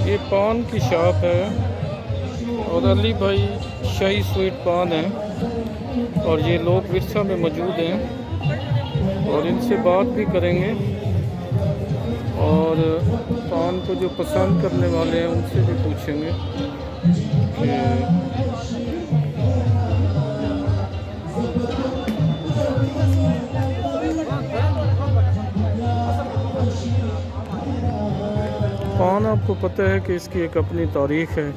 ये पान की शॉप है और अली भाई शाही स्वीट पान है और ये लोग विरसा में मौजूद हैं और इनसे बात भी करेंगे और पान को जो पसंद करने वाले हैं उनसे भी पूछेंगे कि पान आपको पता है कि इसकी एक अपनी तारीख़ है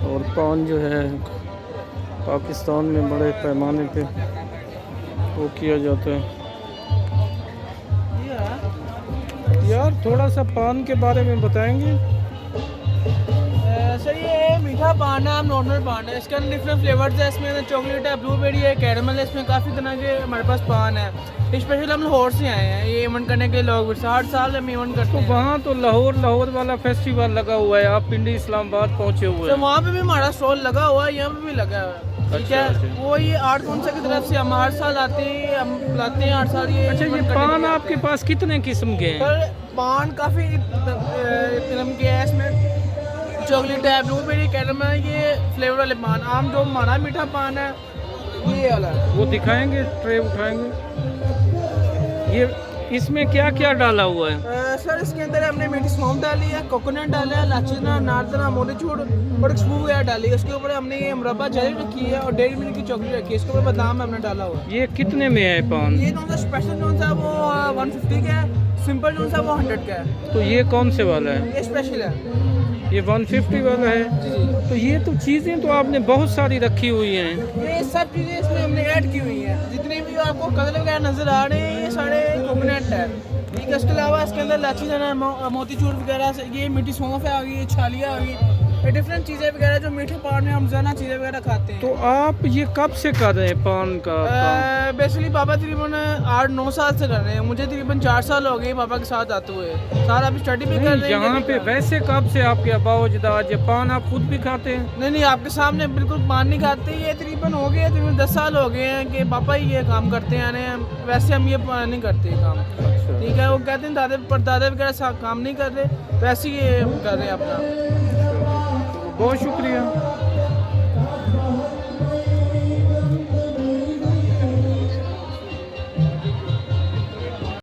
और पान जो है पाकिस्तान में बड़े पैमाने पे वो किया जाता है। यार थोड़ा सा पान के बारे में बताएंगे? सर ये मीठा पान है, नॉर्मल पान है। इसके अंदर डिफरेंट फ्लेवर्स है। इसमें चॉकलेट है, ब्लूबेरी है, कैरमल है। इसमें काफ़ी तरह के हमारे पास पान है। स्पेशल हम लाहौर से आए हैं ये इवेंट करने के लिए। लोग हर साल हम इवेंट करते हैं। तो वहाँ तो लाहौर वाला फेस्टिवल लगा हुआ है, आप पिंडी इस्लामाबाद पहुँचे हुए हैं। तो वहाँ पे भी हमारा स्टॉल लगा हुआ है, यहाँ पे भी लगा हुआ है। ठीक है, वो ये आर्ट काउंसिल की तरफ से हम हर साल आते हैं, हम लाते हैं हर साल ये। अच्छा, ये पान आपके पास कितने किस्म के हैं? पान काफ़ी किस्म के हैं। इसमें चॉकलेट है, ब्लूबेरी, कैरमल है, ये फ्लेवर वाले पान। आम जो हमारा मीठा पान है ये वाला, वो दिखाएंगे, ट्रे उठाएंगे। ये इसमें क्या क्या डाला हुआ है? सर इसके अंदर हमने मीठी सौंफ डाली है, कोकोनट डाला है, लाचीना, नारदाना, मोतीचूर और खुशबू वगैरह डाली है। इसके ऊपर हमने ये मुरब्बा जेली रखी है और डेयरी मिल्क की चॉकलेट रखी है। इसके ऊपर बादाम हमने डाला हुआ है। ये कितने में है पान? ये कौन सा स्पेशल कौन सा वो 150 का है, सिंपल कौन सा वो 100 का है। तो ये कौन से वाला है? ये स्पेशल है, ये 150 वाला है। तो ये तो चीज़ें तो आपने बहुत सारी रखी हुई हैं। ये सब चीज़ें इसमें हमने ऐड की हुई हैं। जितने भी आपको कलर वगैरह नज़र आ रहे हैं ये सारे कोकोनट है। ठीक है, इसके अलावा इसके अंदर लाची दाना है, मोतीचूर वगैरह से, ये मीठी सौंफ है आ गई, छालियाँ आ गई, ये डिफरेंट चीज़ें वगैरह जो मीठे पान में हम ज़्यादा चीज़ें वगैरह खाते हैं। तो आप ये कब से कर रहे हैं पान का काम? बेसिकली पापा तकरीबन 8-9 साल से कर रहे हैं। मुझे तकरीबन 4 साल हो गए पापा के साथ आते हुए। सारा अभी स्टडी भी कर रहे हैं। यहाँ पे वैसे कब से आपके अबावजदाद ये पान आप खुद भी खाते हैं? नहीं, आपके सामने बिल्कुल पान नहीं खाते। ये तकरीबन हो गए, तकरीबन 10 साल हो गए हैं कि पापा ही ये काम करते हैं। वैसे हम ये नहीं करते ये काम। अच्छा। ठीक है, वो कहते हैं दादे परदादे वगैरह काम नहीं कर रहे, वैसे ही ये कर रहे हैं अपना। बहुत शुक्रिया।